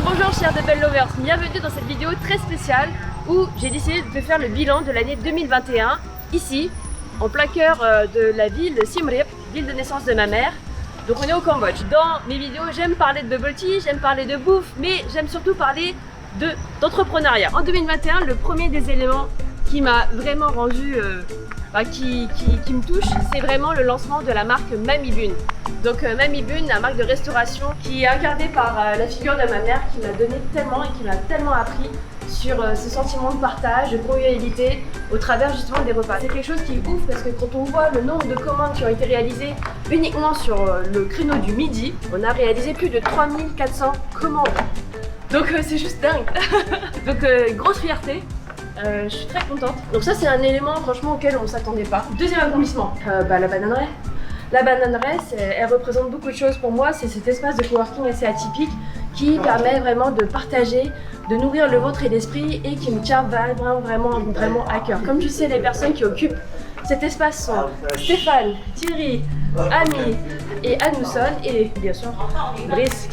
Bonjour chers Bubble Lovers, bienvenue dans cette vidéo très spéciale où j'ai décidé de faire le bilan de l'année 2021 ici, en plein cœur de la ville de Siem Reap, ville de naissance de ma mère. Donc on est au Cambodge. Dans mes vidéos, j'aime parler de bubble tea, j'aime parler de bouffe, mais j'aime surtout parler d'entrepreneuriat. En 2021, le premier des éléments qui m'a vraiment rendu, qui me touche, c'est vraiment le lancement de la marque Mamie Bun. Donc Mamie Bun, la marque de restauration qui est incarnée par la figure de ma mère qui m'a donné tellement et qui m'a tellement appris sur ce sentiment de partage, de convivialité au travers justement des repas. C'est quelque chose qui est ouf parce que quand on voit le nombre de commandes qui ont été réalisées uniquement sur le créneau du midi, on a réalisé plus de 3400 commandes. Donc c'est juste dingue. Donc grosse fierté. Je suis très contente. Donc ça c'est un élément franchement auquel on ne s'attendait pas. Deuxième accomplissement, la bananeraie. La bananeraie, elle représente beaucoup de choses pour moi. C'est cet espace de coworking assez atypique qui permet vraiment de partager, de nourrir le ventre et l'esprit et qui me tient vraiment à cœur. Comme tu sais, les personnes qui occupent cet espace sont Stéphane, Thierry, Ami et Anousson et bien sûr Brice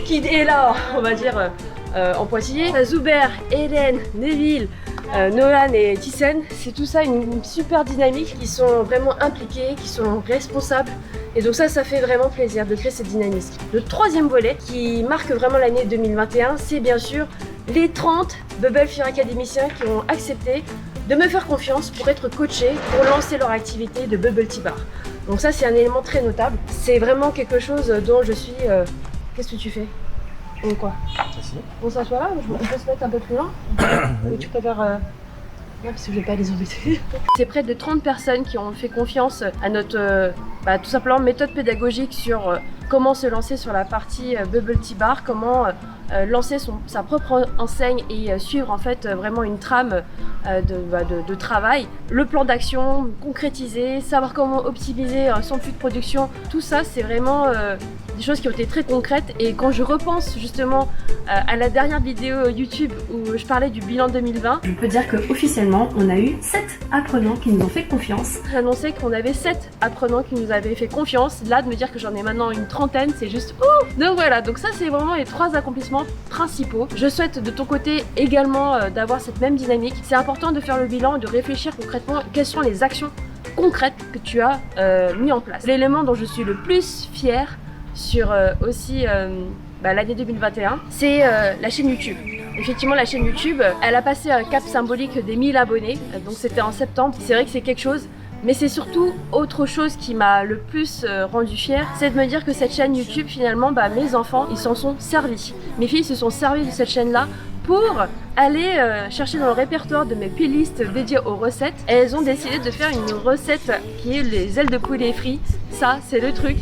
qui est là, on va dire, en pointillé. Zuber, Hélène, Neville, Nolan et Thyssen, c'est tout ça une super dynamique, qui sont vraiment impliqués, qui sont responsables et donc ça fait vraiment plaisir de créer cette dynamisme. Le troisième volet qui marque vraiment l'année 2021, c'est bien sûr les 30 Bubble Fear académiciens qui ont accepté de me faire confiance pour être coachés pour lancer leur activité de Bubble Tea Bar. Donc ça c'est un élément très notable, c'est vraiment quelque chose dont je suis... Qu'est-ce que tu fais? Ou quoi? On s'assoit là, on peut se mettre un peu plus loin. Ou tu préfères... Non, parce que je vais pas les embêter. C'est près de 30 personnes qui ont fait confiance à notre tout simplement méthode pédagogique sur comment se lancer sur la partie Bubble Tea Bar, comment lancer sa propre enseigne et suivre en fait vraiment une trame de travail. Le plan d'action, concrétiser, savoir comment optimiser son flux de production, tout ça c'est vraiment des choses qui ont été très concrètes. Et quand je repense justement à la dernière vidéo YouTube où je parlais du bilan 2020, je peux dire qu'officiellement on a eu 7 apprenants qui nous ont fait confiance. J'annonçais qu'on avait 7 apprenants qui nous avaient fait confiance. Là de me dire que j'en ai maintenant une trentaine, c'est juste ouf. Donc voilà, donc ça c'est vraiment les 3 accomplissements principaux. Je souhaite de ton côté également d'avoir cette même dynamique. C'est important de faire le bilan et de réfléchir concrètement quelles sont les actions concrètes que tu as mis en place. L'élément dont je suis le plus fière sur aussi l'année 2021, c'est la chaîne YouTube. Effectivement, la chaîne YouTube, elle a passé un cap symbolique des 1000 abonnés, donc c'était en septembre. C'est vrai que c'est quelque chose, mais c'est surtout autre chose qui m'a le plus rendu fière, c'est de me dire que cette chaîne YouTube, finalement, mes enfants, ils s'en sont servis. Mes filles se sont servies de cette chaîne-là pour aller chercher dans le répertoire de mes playlists dédiées aux recettes. Et elles ont décidé de faire une recette qui est les ailes de poulet frites. Ça, c'est le truc.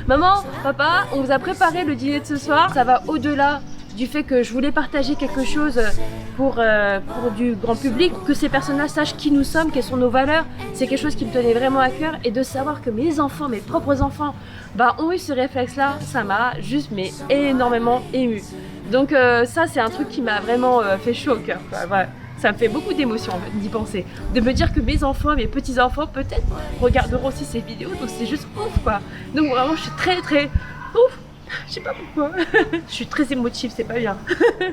Maman, papa, on vous a préparé le dîner de ce soir. Ça va au-delà du fait que je voulais partager quelque chose pour du grand public, que ces personnes-là sachent qui nous sommes, quelles sont nos valeurs. C'est quelque chose qui me tenait vraiment à cœur, et de savoir que mes enfants, mes propres enfants, ont eu ce réflexe-là, ça m'a juste énormément émue. Donc ça c'est un truc qui m'a vraiment fait chaud au cœur. Voilà. Ça me fait beaucoup d'émotion en fait, d'y penser. De me dire que mes enfants, mes petits-enfants peut-être regarderont aussi ces vidéos, donc c'est juste ouf quoi. Donc vraiment je suis très ouf. Je sais pas pourquoi. Je suis très émotive, c'est pas bien.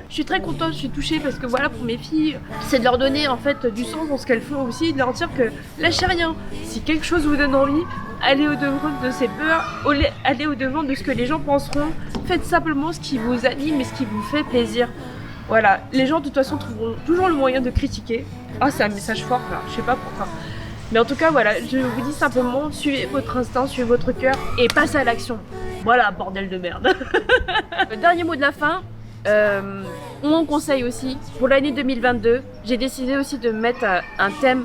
Je suis très contente, je suis touchée parce que voilà, pour mes filles, c'est de leur donner en fait du sens dans ce qu'elles font aussi, de leur dire que lâchez rien. Si quelque chose vous donne envie, allez au-devant de ces peurs, allez au-devant de ce que les gens penseront. Faites simplement ce qui vous anime et ce qui vous fait plaisir. Voilà, les gens de toute façon trouveront toujours le moyen de critiquer. Ah, c'est un message fort là, je sais pas pourquoi. Mais en tout cas, voilà, je vous dis simplement, suivez votre instinct, suivez votre cœur et passez à l'action. Voilà, bordel de merde. Le dernier mot de la fin, mon conseil aussi, pour l'année 2022, j'ai décidé aussi de mettre un thème,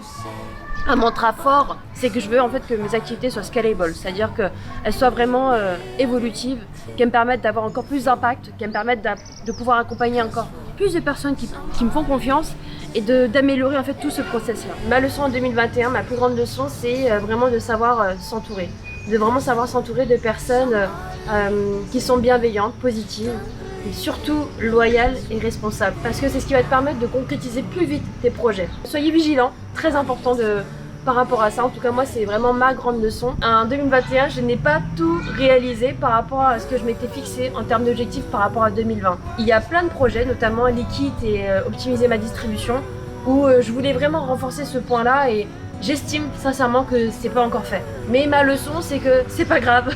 un mantra fort, c'est que je veux en fait que mes activités soient scalable, c'est-à-dire qu'elles soient vraiment évolutives, qu'elles me permettent d'avoir encore plus d'impact, qu'elles me permettent de pouvoir accompagner encore plus de personnes qui me font confiance et d'améliorer en fait tout ce process-là. Ma leçon en 2021, ma plus grande leçon, c'est vraiment de savoir s'entourer. De vraiment savoir s'entourer de personnes qui sont bienveillantes, positives, et surtout loyales et responsables. Parce que c'est ce qui va te permettre de concrétiser plus vite tes projets. Soyez vigilants, très important par rapport à ça. En tout cas, moi, c'est vraiment ma grande leçon. En 2021, je n'ai pas tout réalisé par rapport à ce que je m'étais fixé en termes d'objectifs par rapport à 2020. Il y a plein de projets, notamment Liquid et optimiser ma distribution, où je voulais vraiment renforcer ce point-là et j'estime sincèrement que c'est pas encore fait. Mais ma leçon, c'est que c'est pas grave.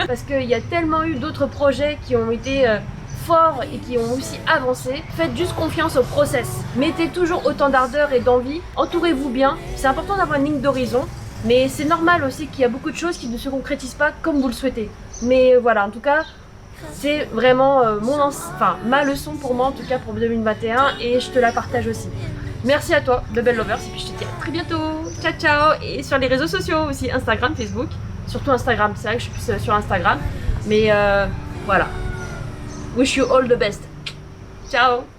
Parce qu'il y a tellement eu d'autres projets qui ont été forts et qui ont aussi avancé. Faites juste confiance au process. Mettez toujours autant d'ardeur et d'envie. Entourez-vous bien. C'est important d'avoir une ligne d'horizon. Mais c'est normal aussi qu'il y a beaucoup de choses qui ne se concrétisent pas comme vous le souhaitez. Mais voilà, en tout cas, c'est vraiment ma leçon pour moi, en tout cas pour 2021. Et je te la partage aussi. Merci à toi, Bubble Lovers, et puis je te dis à très bientôt. Ciao, ciao. Et sur les réseaux sociaux aussi, Instagram, Facebook. Surtout Instagram, c'est vrai que je suis plus sur Instagram. Mais voilà. Wish you all the best. Ciao.